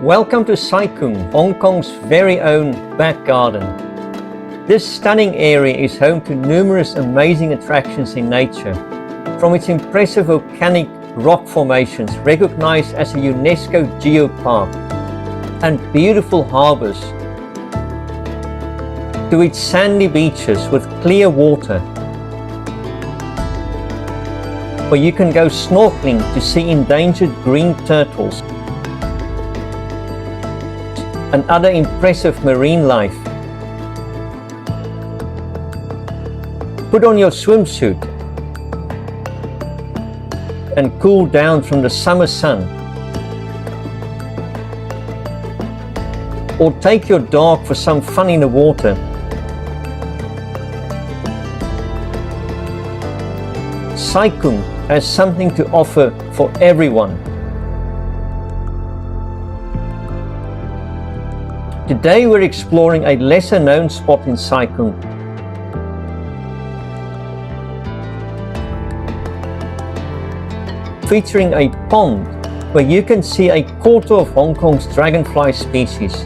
Welcome to Sai Kung, Hong Kong's very own back garden. This stunning area is home to numerous amazing attractions in nature, from its impressive volcanic rock formations recognized as a UNESCO geopark and beautiful harbors, to its sandy beaches with clear water, where you can go snorkeling to see endangered green turtles and other impressive marine life. Put on your swimsuit and cool down from the summer sun. Or take your dog for some fun in the water. Sai Kung has something to offer for everyone. Today we're exploring a lesser known spot in Sai Kung. Featuring a pond where you can see a quarter of Hong Kong's dragonfly species.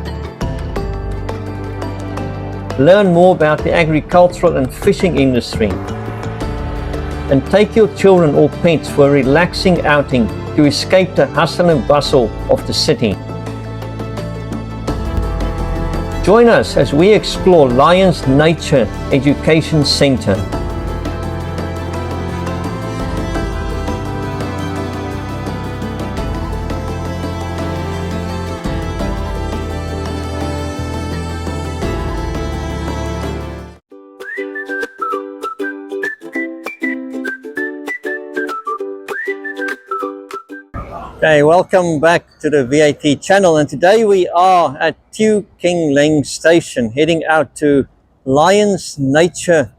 Learn more about the agricultural and fishing industry. And take your children or pets for a relaxing outing to escape the hustle and bustle of the city. Join us as we explore Lions Nature Education Centre. Okay, welcome back to the VAT channel, and today we are at Tsiu King Leng Station heading out to Lions Nature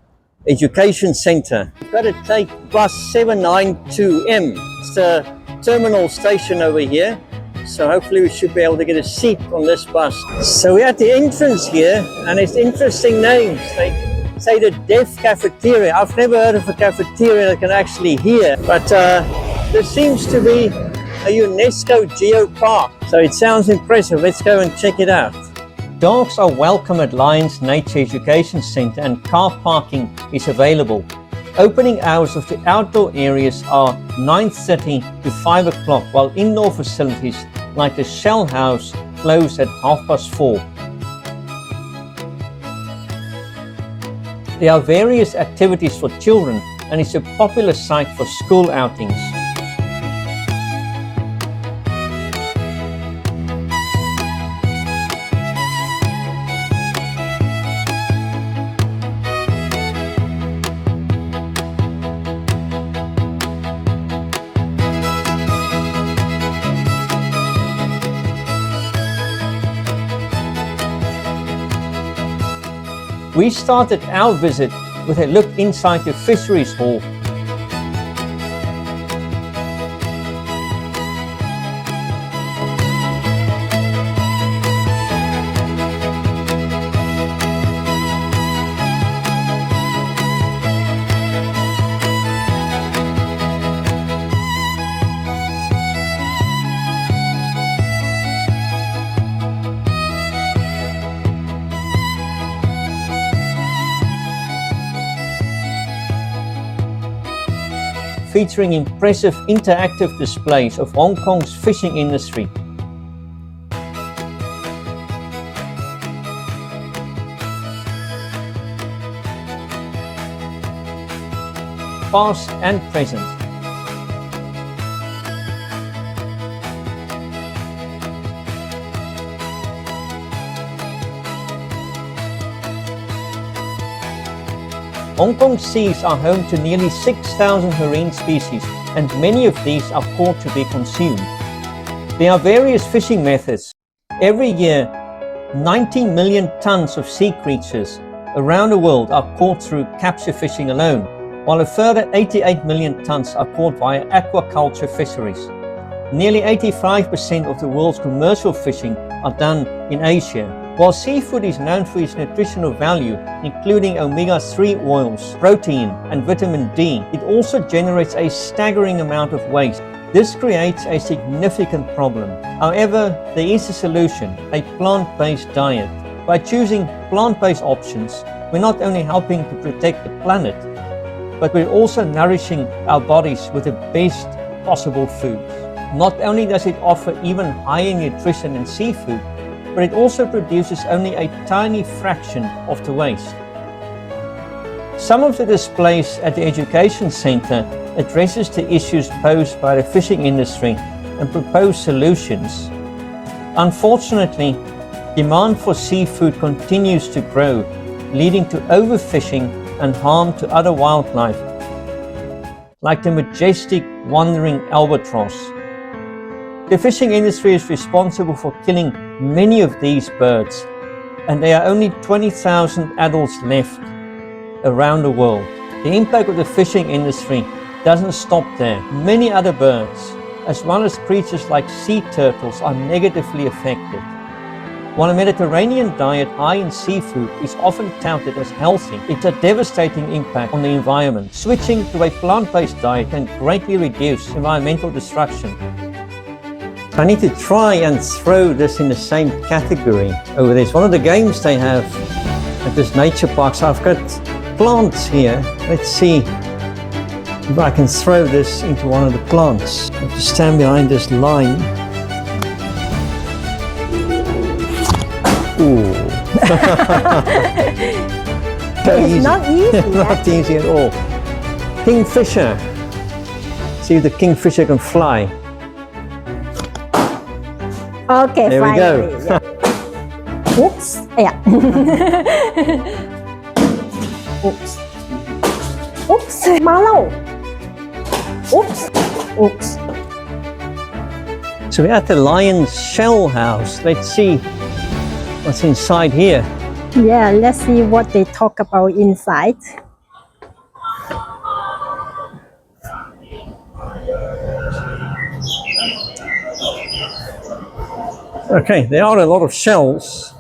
Education Centre. We've got to take bus 792M. It's the terminal station over here, so hopefully we should be able to get a seat on this bus. So we're at the entrance here, and it's interesting names. They say the Deaf Cafeteria. I've never heard of a cafeteria that can actually hear, but there seems to be a UNESCO geopark, so it sounds impressive. Let's go and check it out. Dogs are welcome at Lions Nature Education Centre, and car parking is available. Opening hours of the outdoor areas are 9:30 to 5 o'clock, while indoor facilities like the Shell House close at 4:30. There are various activities for children, and it's a popular site for school outings. We started our visit with a look inside the Fisheries Hall. Featuring impressive interactive displays of Hong Kong's fishing industry. Past and present. Hong Kong seas are home to nearly 6,000 marine species, and many of these are caught to be consumed. There are various fishing methods. Every year, 90 million tons of sea creatures around the world are caught through capture fishing alone, while a further 88 million tons are caught via aquaculture fisheries. Nearly 85% of the world's commercial fishing are done in Asia. While seafood is known for its nutritional value, including omega-3 oils, protein and vitamin D, it also generates a staggering amount of waste. This creates a significant problem. However, there is a solution, a plant-based diet. By choosing plant-based options, we're not only helping to protect the planet, but we're also nourishing our bodies with the best possible foods. Not only does it offer even higher nutrition than seafood, but it also produces only a tiny fraction of the waste. Some of the displays at the Education Center addresses the issues posed by the fishing industry and propose solutions. Unfortunately, demand for seafood continues to grow, leading to overfishing and harm to other wildlife, like the majestic wandering albatross. The fishing industry is responsible for killing many of these birds, and there are only 20,000 adults left around the world. The impact of the fishing industry doesn't stop there. Many other birds, as well as creatures like sea turtles, are negatively affected. While a Mediterranean diet high in seafood is often touted as healthy, it's a devastating impact on the environment. Switching to a plant-based diet can greatly reduce environmental destruction. I need to try and throw this in the same category over there. It's one of the games they have at this nature park. So I've got plants here. Let's see if I can throw this into one of the plants. I have to stand behind this line. Ooh. It's not easy. Not easy at all. Kingfisher. See if the kingfisher can fly. Okay, there finally. We go. Yeah. Oops. Yeah. Oops. Oops. Malo. Oops. Oops. So we're at the lion's shell house. Let's see what's inside here. Yeah, let's see what they talk about inside. Okay, there are a lot of shells.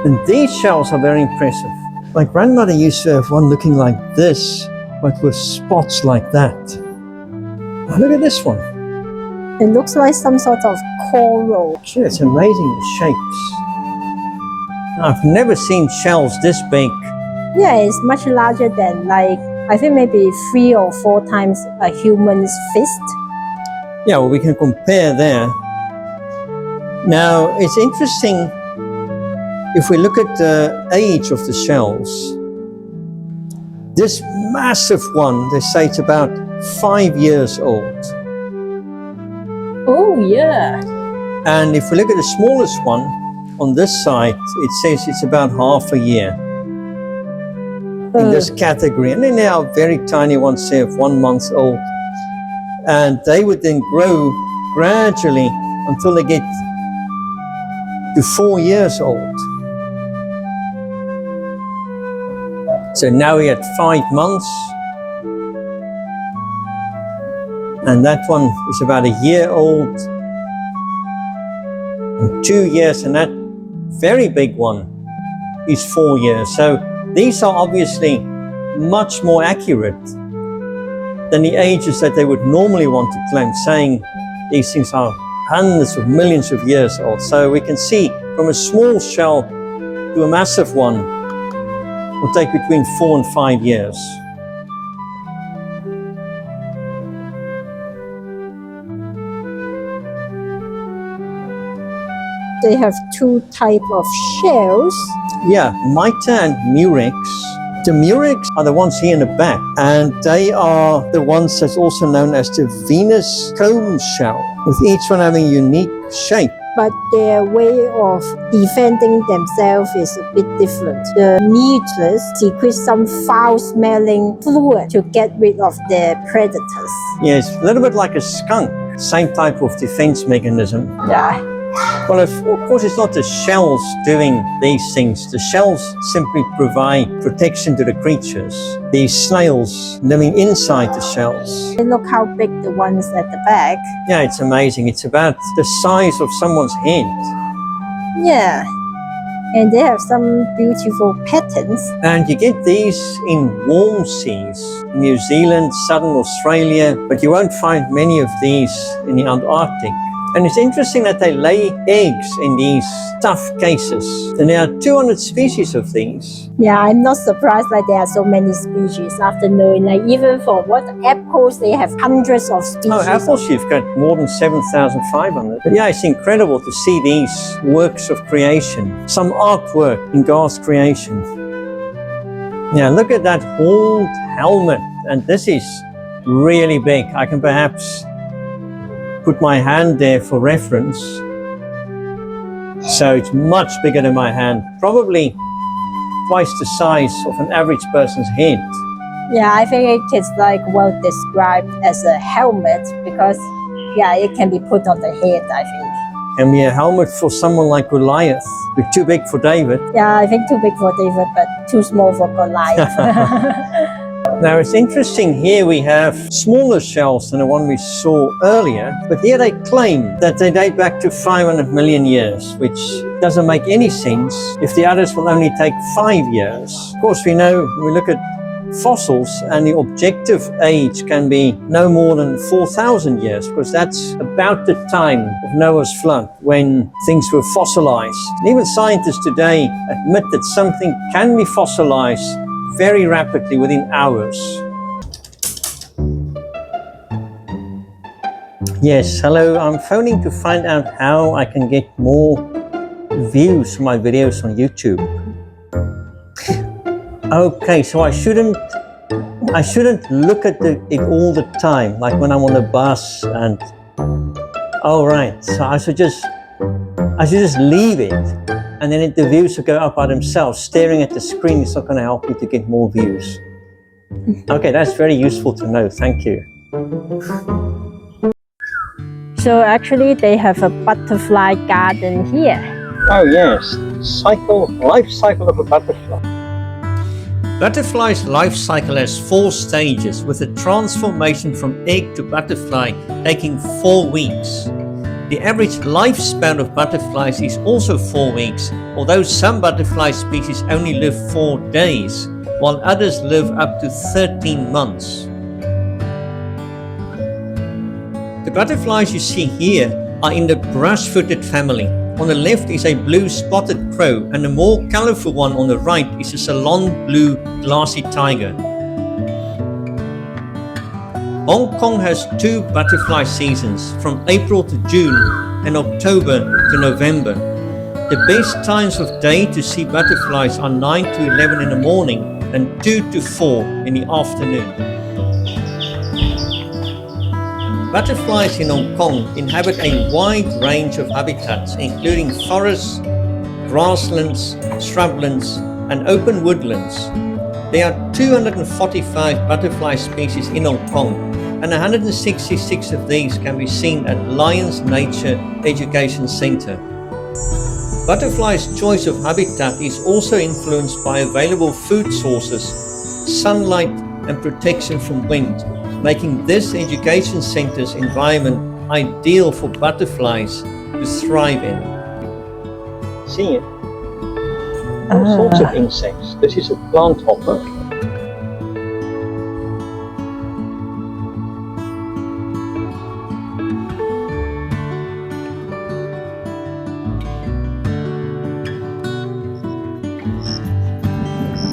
And these shells are very impressive. My grandmother used to have one looking like this, but with spots like that. Oh, look at this one. It looks like some sort of coral. Gee, it's amazing, the shapes. I've never seen shells this big. Yeah, it's much larger than, like, I think maybe 3 or 4 times a human's fist. Yeah, well, we can compare there. Now, it's interesting if we look at the age of the shells. This massive one, they say it's about 5 years old. Oh, yeah. And if we look at the smallest one on this side, it says it's about half a year in this category. And then there are very tiny ones, say of 1 month old. And they would then grow gradually until they get to 4 years old. So now we're at 5 months. And that one is about a year old. And 2 years, and that very big one is 4 years. So these are obviously much more accurate than the ages that they would normally want to claim, saying these things are hundreds of millions of years old. So we can see from a small shell to a massive one will take between 4 and 5 years. They have 2 types of shells. Yeah, Mitre and Murex. The Murex are the ones here in the back, and they are the ones that's also known as the Venus comb shell, with each one having a unique shape. But their way of defending themselves is a bit different. The Murex secrete some foul-smelling fluid to get rid of their predators. Yes, a little bit like a skunk, same type of defense mechanism. Yeah. Well, of course, it's not the shells doing these things. The shells simply provide protection to the creatures. These snails living inside the shells. And look how big the ones at the back. Yeah, it's amazing. It's about the size of someone's head. Yeah. And they have some beautiful patterns. And you get these in warm seas, New Zealand, southern Australia, but you won't find many of these in the Antarctic. And it's interesting that they lay eggs in these tough cases. And there are 200 species of these. Yeah, I'm not surprised that there are so many species after knowing, like even for what apples, they have hundreds of species. Oh, apples, you've got more than 7,500. But yeah, it's incredible to see these works of creation, some artwork in God's creation. Yeah, look at that horned helmet. And this is really big. I can perhaps put my hand there for reference. So it's much bigger than my hand, probably twice the size of an average person's head. Yeah, I think it's like well described as a helmet because, yeah, it can be put on the head, I think. Can be a helmet for someone like Goliath, but too big for David. Yeah, I think too big for David, but too small for Goliath. Now it's interesting, here we have smaller shells than the one we saw earlier, but here they claim that they date back to 500 million years, which doesn't make any sense if the others will only take 5 years. Of course, we know when we look at fossils and the objective age can be no more than 4,000 years, because that's about the time of Noah's flood when things were fossilized. And even scientists today admit that something can be fossilized very rapidly within hours. Yes, hello, I'm phoning to find out how I can get more views for my videos on YouTube. Okay, so I shouldn't look at it all the time, like when I'm on a bus and, oh right, so I should just leave it. And then the views will go up by themselves. Staring at the screen is not going to help me to get more views. Okay, that's very useful to know. Thank you. So actually, they have a butterfly garden here. Oh yes, life cycle of a butterfly. Butterfly's life cycle has 4 stages, with the transformation from egg to butterfly taking 4 weeks. The average lifespan of butterflies is also 4 weeks, although some butterfly species only live 4 days, while others live up to 13 months. The butterflies you see here are in the brush-footed family. On the left is a blue spotted crow, and the more colorful one on the right is a salon blue glassy tiger. Hong Kong has 2 butterfly seasons, from April to June and October to November. The best times of day to see butterflies are 9 to 11 in the morning and 2 to 4 in the afternoon. Butterflies in Hong Kong inhabit a wide range of habitats, including forests, grasslands, shrublands, and open woodlands. There are 245 butterfly species in Hong Kong, and 166 of these can be seen at Lions Nature Education Centre. Butterflies' choice of habitat is also influenced by available food sources, sunlight, and protection from wind, making this education centre's environment ideal for butterflies to thrive in. See it? All sorts of insects. This is a plant hopper.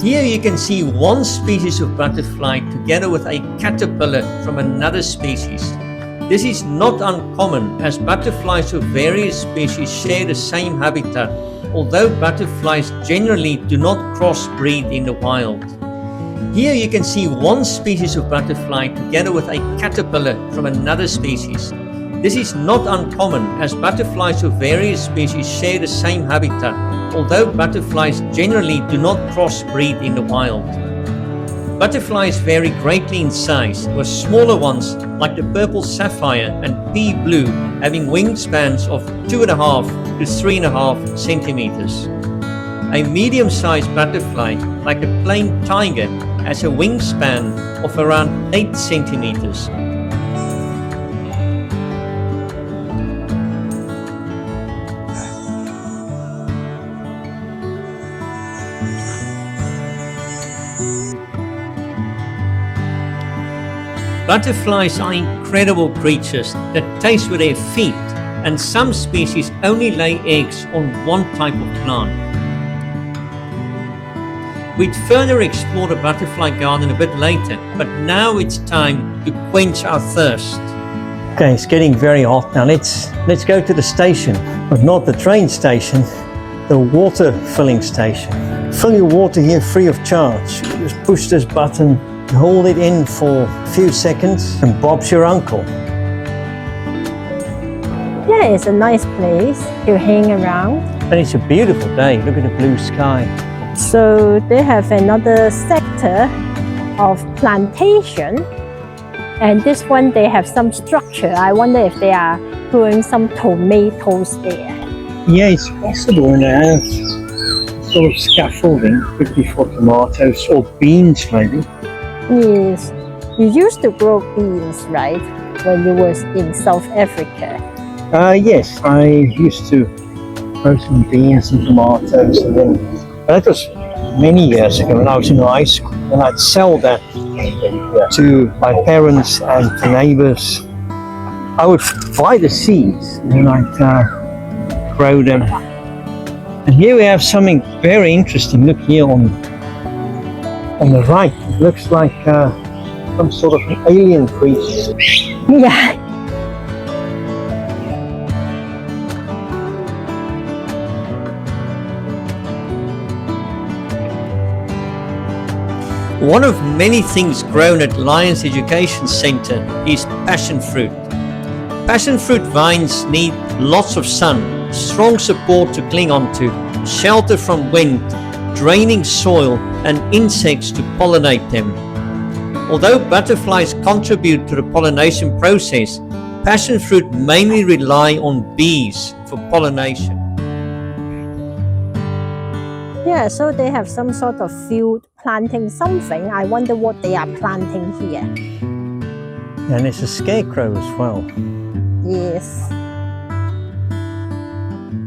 Here you can see one species of butterfly together with a caterpillar from another species. This is not uncommon, as butterflies of various species share the same habitat, although butterflies generally do not crossbreed in the wild. Here you can see one species of butterfly together with a caterpillar from another species. This is not uncommon, as butterflies of various species share the same habitat, although butterflies generally do not crossbreed in the wild. Butterflies vary greatly in size, with smaller ones like the purple sapphire and pea blue having wingspans of 2.5 to 3.5 centimeters. A medium-sized butterfly, like the plain tiger, has a wingspan of around 8 centimeters. Butterflies are incredible creatures that taste with their feet, and some species only lay eggs on one type of plant. We'd further explore the butterfly garden a bit later, but now it's time to quench our thirst. Okay, it's getting very hot now. Let's go to the station, but not the train station, the water filling station. Fill your water here free of charge. You just push this button, hold it in for a few seconds, and Bob's your uncle. Yeah, it's a nice place to hang around. And it's a beautiful day. Look at the blue sky. So they have another sector of plantation, and this one they have some structure. I wonder if they are growing some tomatoes there. Yeah, it's possible, and they have sort of scaffolding, could be for tomatoes or beans maybe. Yes, you used to grow beans, right, when you were in South Africa? Yes, I used to grow some beans and tomatoes, and then that was many years ago when I was in high school, and I'd sell that to my parents and to neighbors. I would buy the seeds and then I'd grow them. And here we have something very interesting. Look here on the right. It looks like some sort of an alien creature. Yeah. One of many things grown at Lions Education Centre is passion fruit. Passion fruit vines need lots of sun, strong support to cling onto, shelter from wind, draining soil, and insects to pollinate them. Although butterflies contribute to the pollination process, passion fruit mainly rely on bees for pollination. Yeah, so they have some sort of field planting something. I wonder what they are planting here. And it's a scarecrow as well. Yes.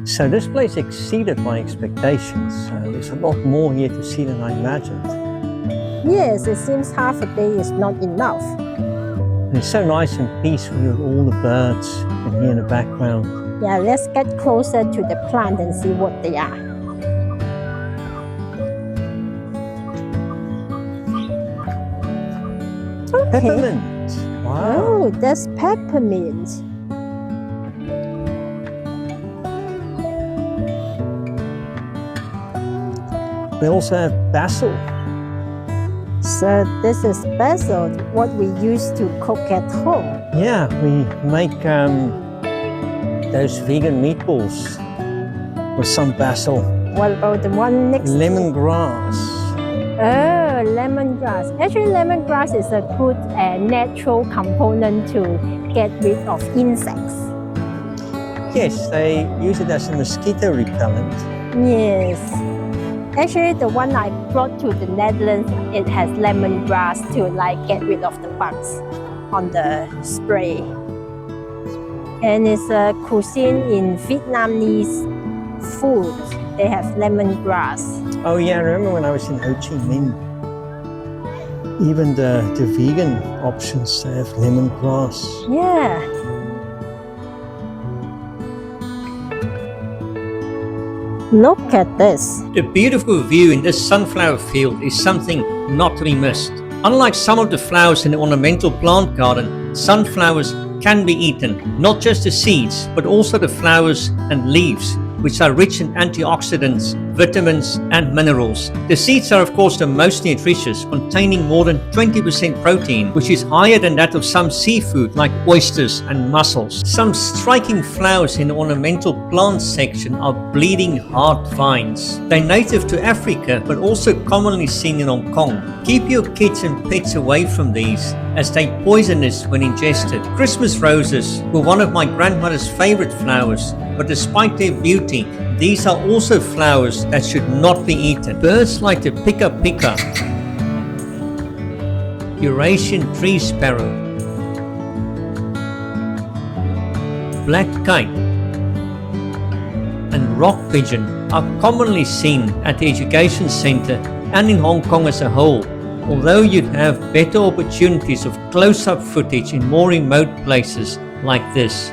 So this place exceeded my expectations. There's a lot more here to see than I imagined. Yes, it seems half a day is not enough. And it's so nice and peaceful with all the birds and here in the background. Yeah, let's get closer to the plant and see what they are. Okay. Peppermint. Wow. Oh, that's peppermint. They also have basil. So this is basil, what we used to cook at home. Yeah, we make those vegan meatballs with some basil. What about the one next? Lemongrass. Oh, lemongrass. Actually, lemongrass is a good natural component to get rid of insects. Yes, they use it as a mosquito repellent. Yes. Actually, the one I brought to the Netherlands, it has lemongrass to get rid of the bugs on the spray. And it's a cuisine in Vietnamese food. They have lemongrass. Oh yeah, I remember when I was in Ho Chi Minh, even the vegan options, they have lemongrass. Yeah. Look at this. The beautiful view in this sunflower field is something not to be missed. Unlike some of the flowers in the ornamental plant garden, sunflowers can be eaten, not just the seeds, but also the flowers and leaves, which are rich in antioxidants, vitamins, and minerals. The seeds are of course the most nutritious, containing more than 20% protein, which is higher than that of some seafood like oysters and mussels. Some striking flowers in the ornamental plants section are bleeding heart vines. They're native to Africa, but also commonly seen in Hong Kong. Keep your kids and pets away from these, as they're poisonous when ingested. Christmas roses were one of my grandmother's favorite flowers, but despite their beauty, these are also flowers that should not be eaten. Birds like the Pica, Eurasian tree sparrow, black kite, and rock pigeon are commonly seen at the education center and in Hong Kong as a whole. although you'd have better opportunities of close-up footage in more remote places like this.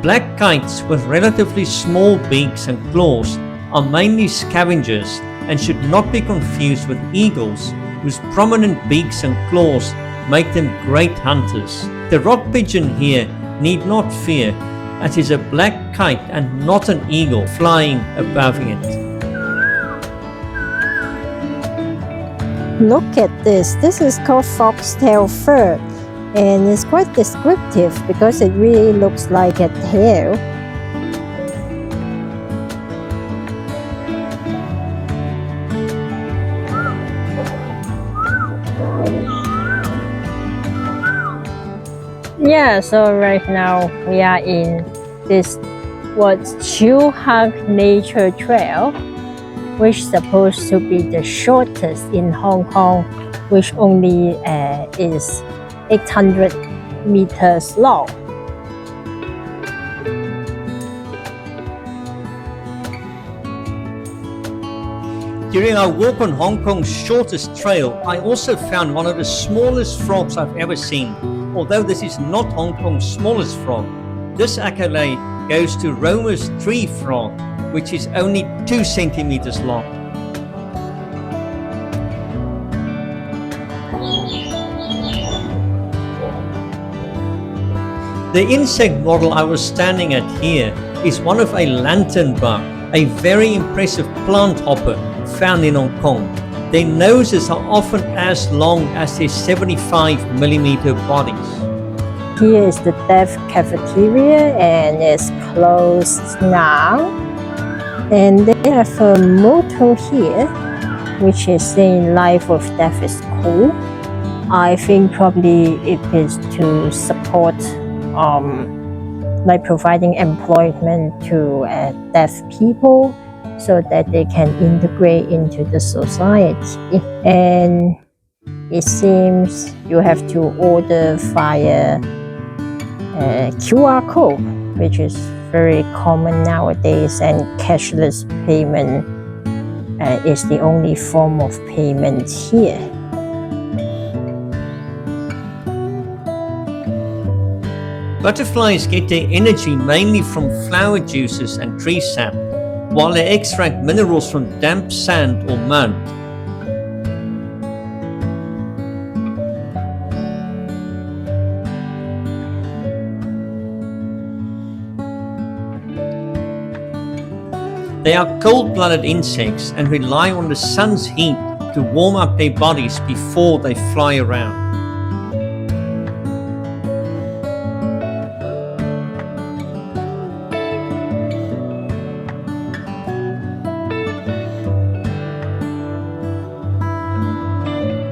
Black kites with relatively small beaks and claws are mainly scavengers and should not be confused with eagles, whose prominent beaks and claws make them great hunters. The rock pigeon here need not fear, as it is a black kite and not an eagle flying above it. Look at this. This is called Foxtail Fern, and it's quite descriptive because it really looks like a tail. Yeah, so right now we are in this what's Tsiu Nature Trail, which is supposed to be the shortest in Hong Kong, which only is 800 meters long. During our walk on Hong Kong's shortest trail, I also found one of the smallest frogs I've ever seen. Although this is not Hong Kong's smallest frog, this accolade goes to Romer's tree frog, which is only 2 centimeters long. The insect model I was standing at here is one of a lantern bug, a very impressive plant hopper found in Hong Kong. Their noses are often as long as their 75mm bodies. Here is the deaf cafeteria, and it's closed now. And they have a motto here, which is saying life with deaf is cool. I think probably it is to support like providing employment to deaf people so that they can integrate into the society. And it seems you have to order via QR code, which is very common nowadays, and cashless payment is the only form of payment here. Butterflies get their energy mainly from flower juices and tree sap, while they extract minerals from damp sand or mud. They are cold-blooded insects and rely on the sun's heat to warm up their bodies before they fly around.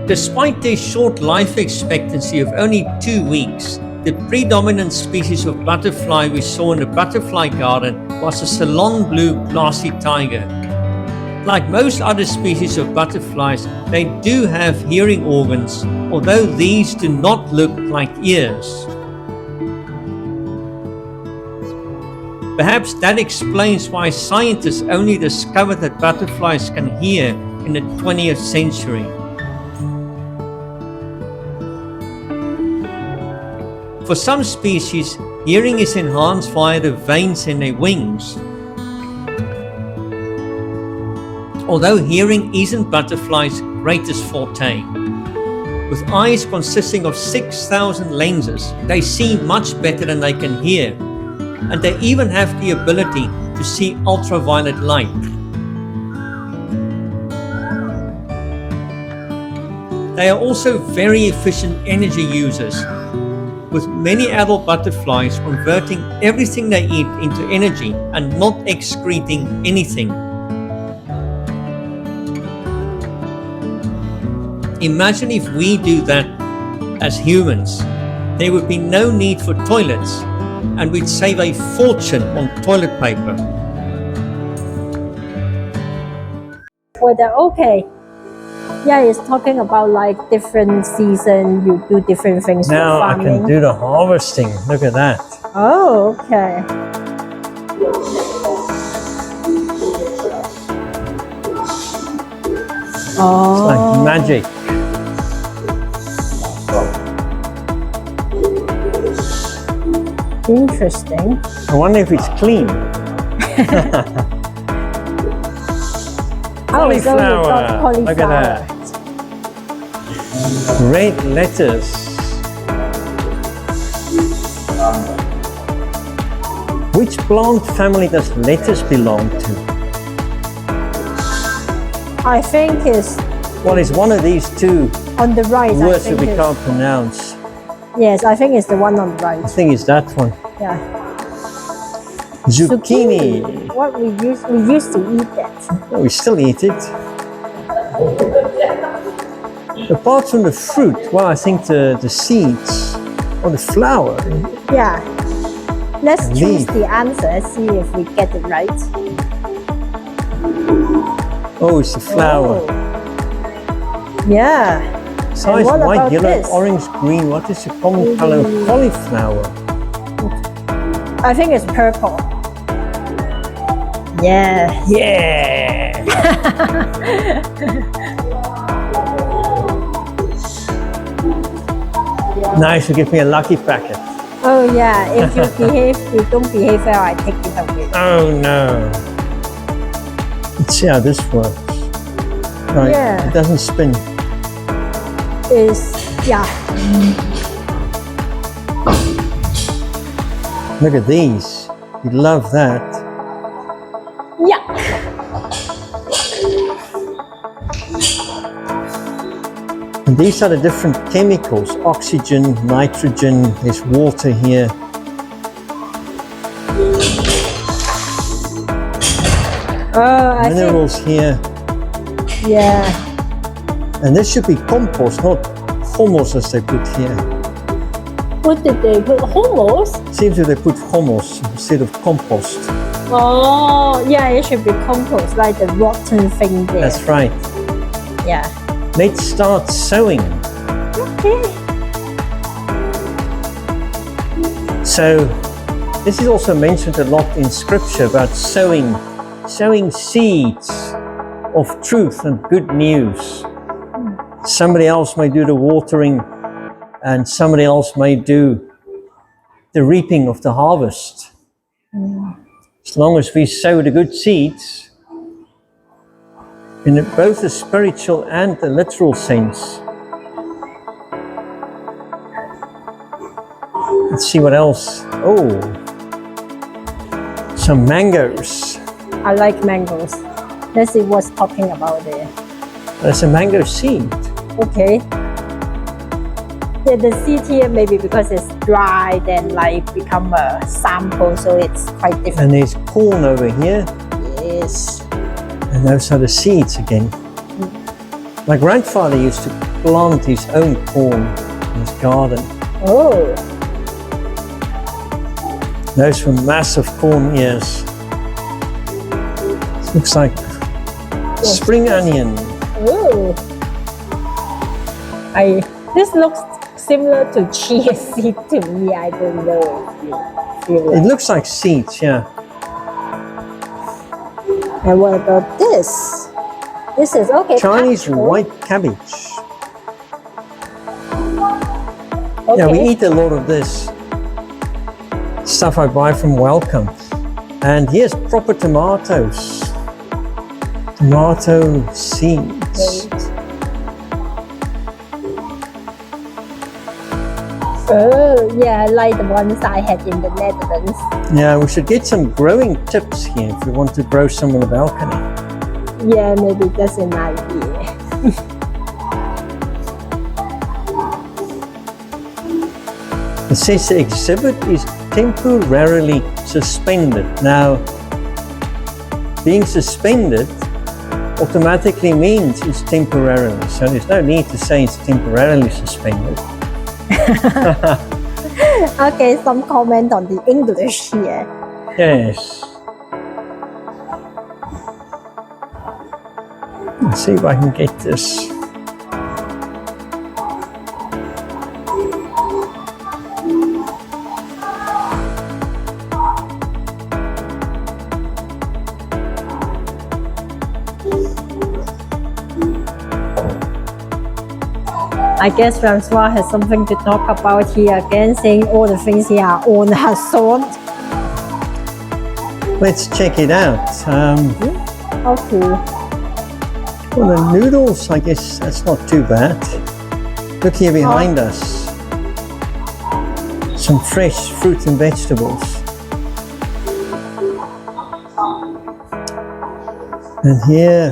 Despite their short life expectancy of only 2 weeks, the predominant species of butterfly we saw in the butterfly garden was a Ceylon blue glassy tiger. Like most other species of butterflies, they do have hearing organs, although these do not look like ears. Perhaps that explains why scientists only discovered that butterflies can hear in the 20th century. For some species, hearing is enhanced via the veins in their wings. Although hearing isn't butterflies' greatest forte. With eyes consisting of 6,000 lenses, they see much better than they can hear, and they even have the ability to see ultraviolet light. They are also very efficient energy users, with many adult butterflies converting everything they eat into energy and not excreting anything. Imagine if we do that as humans. There would be no need for toilets, and we'd save a fortune on toilet paper. Okay. Yeah, it's talking about like different season, you do different things Now for I farming. can do the harvesting. Look at that. Oh, okay. Oh. It's like magic. Interesting. I wonder if it's clean. Oh, so you got Cauliflower. Look at cauliflower. that. Red lettuce. Which plant family does lettuce belong to? I think it's Well, it's one of these two on the right. words that we it's- can't pronounce. Yes, I think it's the one on the right. I think it's that one. Yeah. Zucchini. What we used to eat that. Oh, we still eat it. Apart from the fruit, well, I think the seeds or the flower. Yeah. Let's choose Leaf. the answer, see if we get it right. Oh, it's the flower. Oh. Yeah. Size what white, about yellow, this? orange, green. What is the common color of cauliflower? I think it's purple. Yeah. Yeah! Nice, you give me a lucky packet. Oh yeah. If you don't behave well, I take it away. Oh no. Let's see how this works. Right, Yeah. it doesn't spin. Yeah. Look at these. You love that. Yeah. And these are the different chemicals. Oxygen, nitrogen, there's water here. Oh, I think. Minerals here. Yeah. And this should be compost, not humus as they put here. What did they put? Hummus? Seems that they put humus instead of compost. Oh, yeah. It should be compost, like the rotten thing there. That's right. Yeah. Let's start sowing. Okay. So, this is also mentioned a lot in scripture about sowing seeds of truth and good news. Somebody else may do the watering and somebody else may do the reaping of the harvest. As long as we sow the good seeds, in both the spiritual and the literal sense. Let's see what else. Oh, some mangoes. I like mangoes. Let's see what's talking about there. That's a mango seed. Okay. Yeah, the seed here maybe because it's dry, then like become a sample, so it's quite different. And there's corn over here. Yes. And those are the seeds again. My grandfather used to plant his own corn in his garden. Oh. Those were massive corn ears. This looks like spring onion. Oh. This looks similar to chia seed to me. I don't know if you feel It it. looks like seeds, yeah. And what about this? This is okay. Chinese tadpole. white cabbage. Okay. Yeah, we eat a lot of this stuff I buy from Welcome. And here's proper tomatoes. Tomato seeds. Wait. Oh, yeah, I like the ones I had in the Netherlands. Yeah, we should get some growing tips here if we want to grow some on the balcony. Yeah, maybe that's an idea. It says the exhibit is temporarily suspended. Now, being suspended automatically means it's temporarily, so there's no need to say it's temporarily suspended. Okay, some comment on the English here. Yes. Let's see if I can get this. I guess Francois has something to talk about here again, saying all the things here are on her sword. Let's check it out. Okay. Well, the noodles, I guess that's not too bad. Look here behind us. Some fresh fruit and vegetables. And here,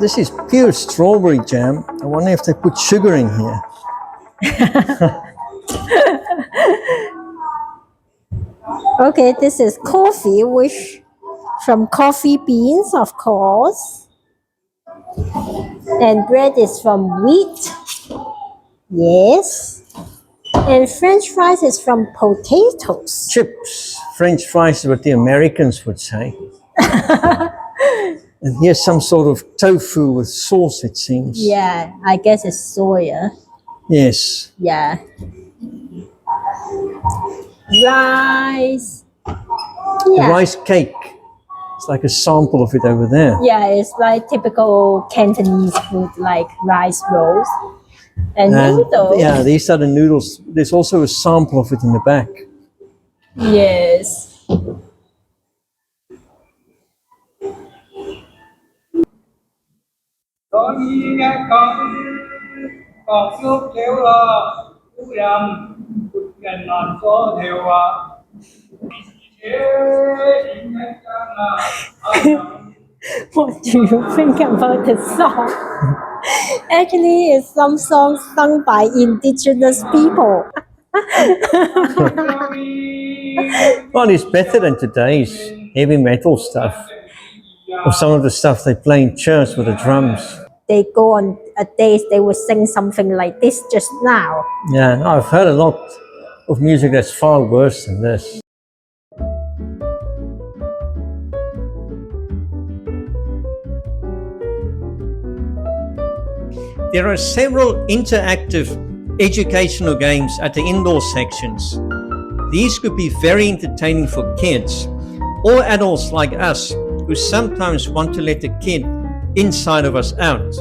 this is pure strawberry jam. I wonder if they put sugar in here. Okay, this is coffee, which from coffee beans, of course. And bread is from wheat. Yes. And French fries is from potatoes. Chips. French fries is what the Americans would say. And here's some sort of tofu with sauce, it seems. Yeah, I guess it's soya. Yes. Yeah. Rice. The rice cake. It's like a sample of it over there. Yeah, it's like typical Cantonese food, like rice rolls. And noodles. Yeah, these are the noodles. There's also a sample of it in the back. Yes. Có nghe con suốt theo lo cú rầm gần non số theo What do you think about the song? Actually, it's some songs sung by indigenous people. Well, it's better than today's heavy metal stuff. Or some of the stuff they play in church with the drums. They go on a date, they will sing something like this just now. Yeah, I've heard a lot of music that's far worse than this. There are several interactive educational games at the indoor sections. These could be very entertaining for kids or adults like us who sometimes want to let the kid inside of us out.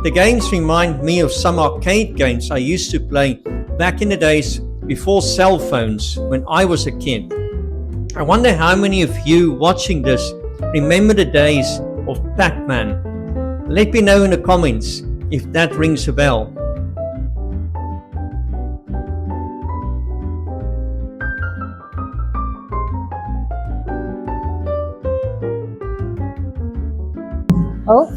The games remind me of some arcade games I used to play back in the days before cell phones when I was a kid. I wonder how many of you watching this remember the days of Pac-Man. Let me know in the comments if that rings a bell. Oh.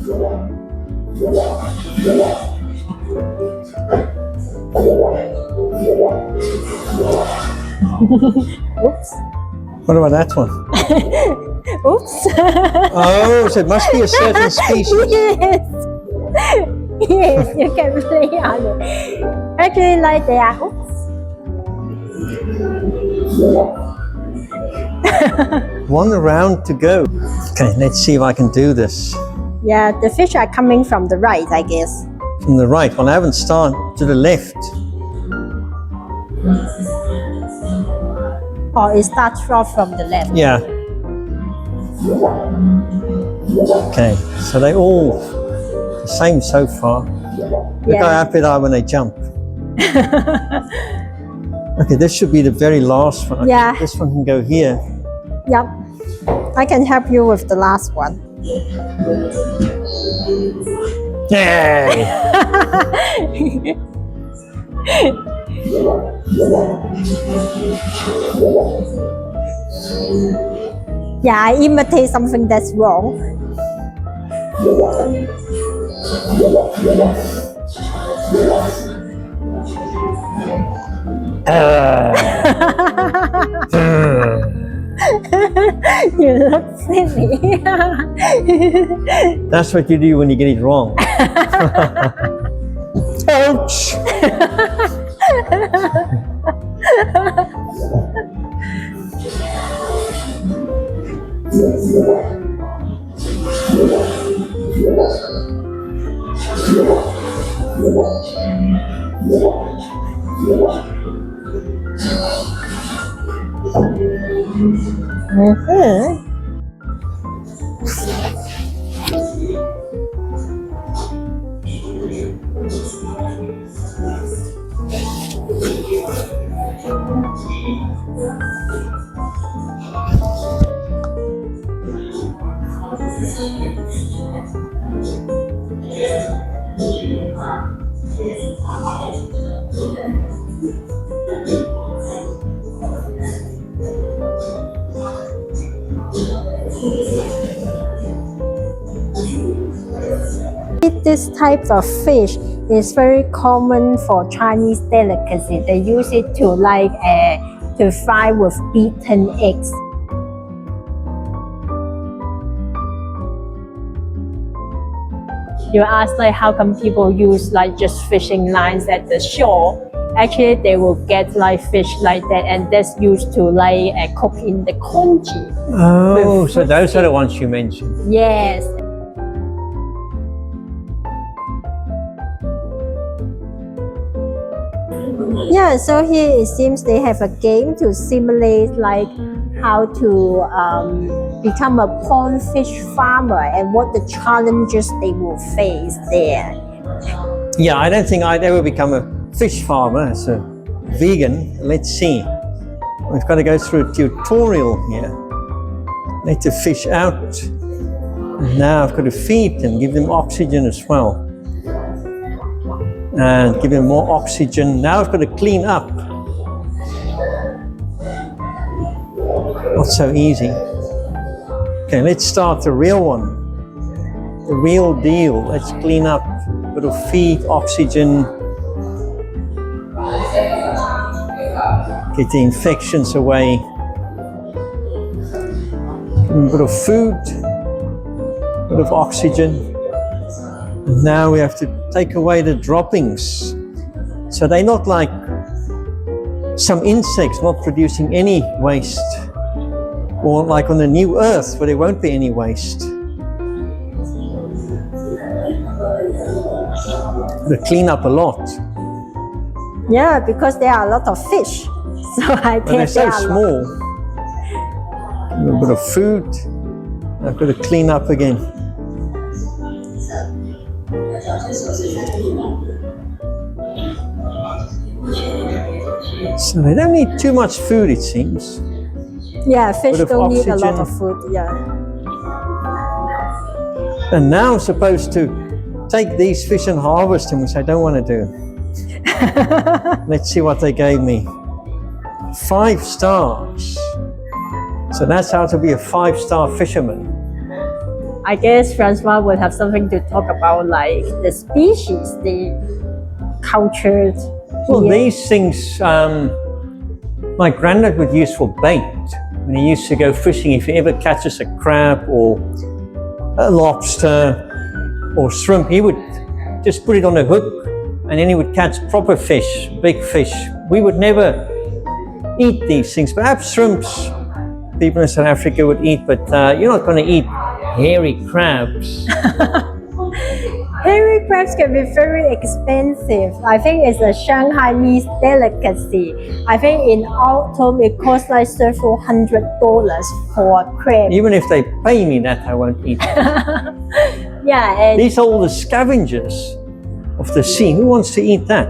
Oops. What about that one? Oops. Oh, so it must be a certain species. Yes. Yes, you can play on it. Actually, like they are. Oops. One round to go. Okay, let's see if I can do this. Yeah, the fish are coming from the right, I guess. From the right. Well, I haven't started to the left. Or it starts from the left. Yeah. Okay, so they all the same so far. Look how happy they are when they jump. Okay, this should be the very last one. Yeah. This one can go here. Yep. I can help you with the last one. Yay! Yeah, I imitate something that's wrong. You look silly. That's what you do when you get it wrong. Ouch! This type of fish is very common for Chinese delicacy. They use it to to fry with beaten eggs. You ask like how come people use like just fishing lines at the shore? Actually, they will get like fish like that, and that's used to cook in the congee. Oh, so those are the ones you mentioned. Yes. Yeah, so here it seems they have a game to simulate like how to become a pond fish farmer and what the challenges they will face there. Yeah, I don't think I'd ever become a fish farmer as a vegan. Let's see. We've got to go through a tutorial here. Let the fish out. And now I've got to feed them, give them oxygen as well. And give them more oxygen. Now I've got to clean up. Not so easy. Okay, let's start the real one. The real deal. Let's clean up. Got to feed oxygen. Get the infections away. A bit of food. A bit of oxygen. And now we have to take away the droppings. So they're not like some insects not producing any waste. Or like on the new earth where there won't be any waste. They clean up a lot. Yeah, because there are a lot of fish. So I But they're think so small. A little bit of food. I've got to clean up again. So they don't need too much food, it seems. Yeah, fish Bit of don't need a lot oxygen. of food. Yeah. And now I'm supposed to take these fish and harvest them, which I don't want to do. Let's see what they gave me. 5 stars. So that's how to be a 5-star fisherman. I guess Francois would have something to talk about, like the species, the cultured. Well, here. these things, my granddad would use for bait. When he used to go fishing, if he ever catches a crab or a lobster or shrimp, he would just put it on a hook and then he would catch proper fish, big fish. We would never eat these things. Perhaps shrimps, people in South Africa would eat, but you're not going to eat hairy crabs. Hairy crabs can be very expensive. I think it's a Shanghainese delicacy. I think in autumn it costs like several $100 for a crab. Even if they pay me that, I won't eat it. Yeah, and These are all the scavengers of the sea. Who wants to eat that?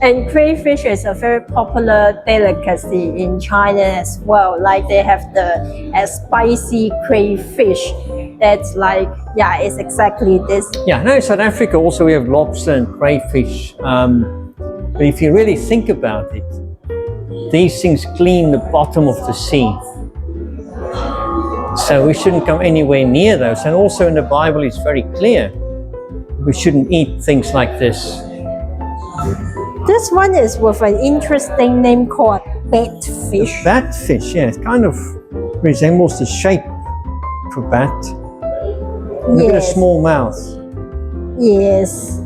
And crayfish is a very popular delicacy in China as well. Like they have the spicy crayfish. That's like, yeah, it's exactly this. Yeah, now in South Africa also we have lobster and crayfish. But if you really think about it, these things clean the bottom of the sea. So we shouldn't come anywhere near those. And also in the Bible it's very clear. We shouldn't eat things like this. This one is with an interesting name called batfish. Batfish, yeah, it kind of resembles the shape of a bat. Look at a small mouth. Yes.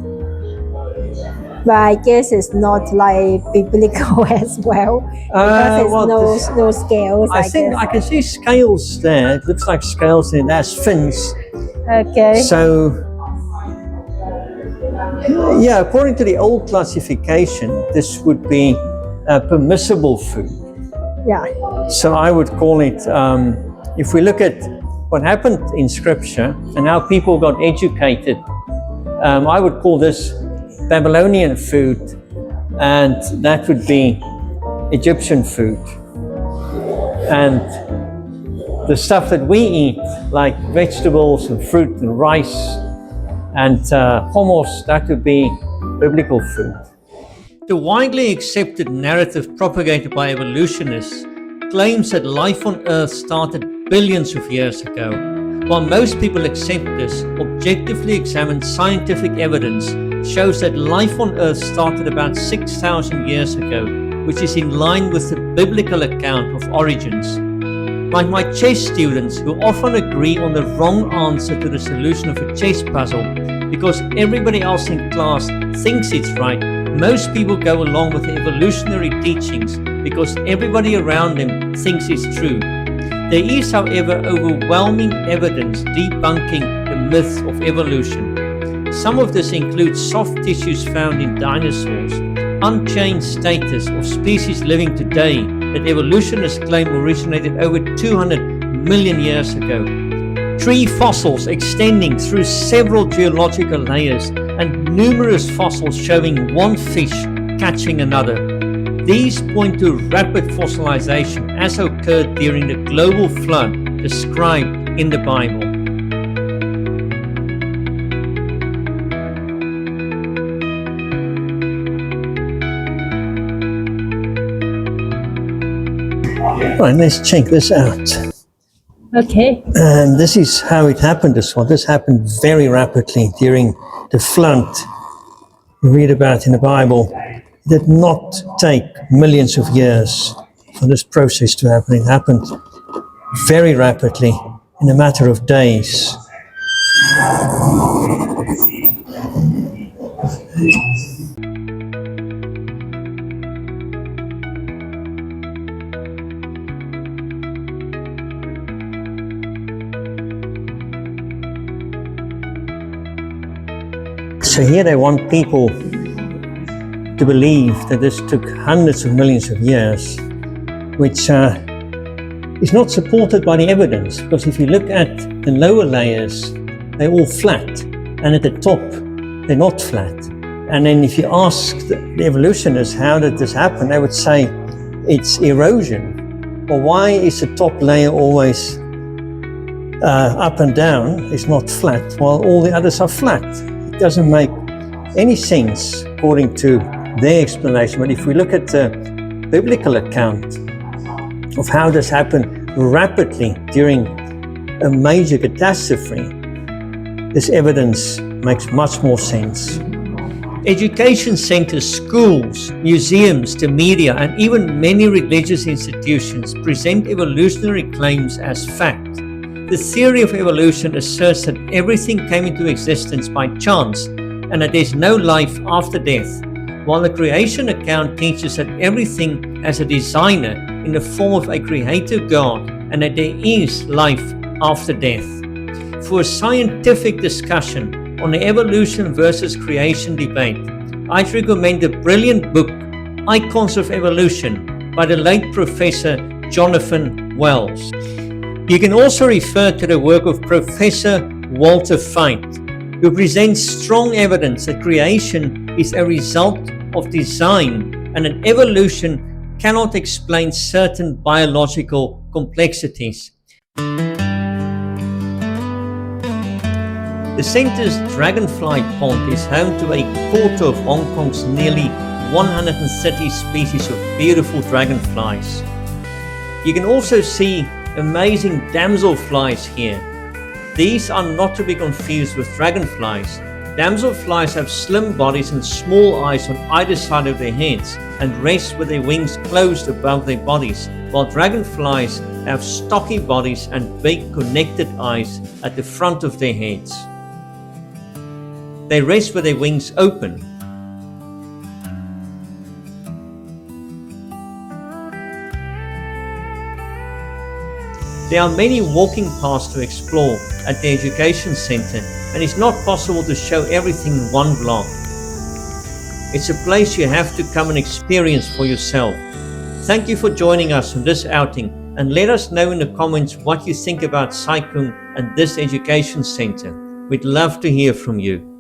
But I guess it's not like biblical as well. Because it's no scales, I think guess. I can see scales there. It looks like scales and it has fins. Okay. So, yeah, according to the old classification, this would be permissible food. Yeah. So I would call it, if we look at what happened in scripture and how people got educated, I would call this Babylonian food, and that would be Egyptian food. And the stuff that we eat, like vegetables and fruit and rice and hummus, that would be biblical food. The widely accepted narrative propagated by evolutionists claims that life on Earth started billions of years ago. While most people accept this, objectively examined scientific evidence shows that life on Earth started about 6,000 years ago, which is in line with the biblical account of origins. Like my chess students, who often agree on the wrong answer to the solution of a chess puzzle because everybody else in class thinks it's right, most people go along with the evolutionary teachings because everybody around them thinks it's true. There is, however, overwhelming evidence debunking the myth of evolution. Some of this includes soft tissues found in dinosaurs, unchanged status of species living today that evolutionists claim originated over 200 million years ago, tree fossils extending through several geological layers, and numerous fossils showing one fish catching another. These point to rapid fossilization as occurred during the global flood described in the Bible. Right, let's check this out. Okay. And this is how it happened as well. This happened very rapidly during the flood. We read about in the Bible. It did not take millions of years for this process to happen. It happened very rapidly in a matter of days. So here they want people to believe that this took hundreds of millions of years, which is not supported by the evidence, because if you look at the lower layers, they're all flat, and at the top, they're not flat. And then if you ask the evolutionists how did this happen, they would say it's erosion. Well, why is the top layer always up and down? It's not flat, while all the others are flat. It doesn't make any sense according to their explanation. But if we look at the biblical account of how this happened rapidly during a major catastrophe, this evidence makes much more sense. Education centers, schools, museums, the media, and even many religious institutions present evolutionary claims as fact. The theory of evolution asserts that everything came into existence by chance and that there is no life after death, while the creation account teaches that everything has a designer in the form of a creator God and that there is life after death. For a scientific discussion on the evolution versus creation debate, I'd recommend the brilliant book Icons of Evolution by the late Professor Jonathan Wells. You can also refer to the work of Professor Walter Veit, who presents strong evidence that creation is a result of design and that evolution cannot explain certain biological complexities. The center's Dragonfly pond is home to a quarter of Hong Kong's nearly 130 species of beautiful dragonflies. You can also see amazing damselflies here. These are not to be confused with dragonflies. Damselflies have slim bodies and small eyes on either side of their heads and rest with their wings closed above their bodies, while dragonflies have stocky bodies and big connected eyes at the front of their heads. They rest with their wings open. There are many walking paths to explore at the Education Center, and it's not possible to show everything in one vlog. It's a place you have to come and experience for yourself. Thank you for joining us on this outing, and let us know in the comments what you think about Sai Kung and this Education Center. We'd love to hear from you.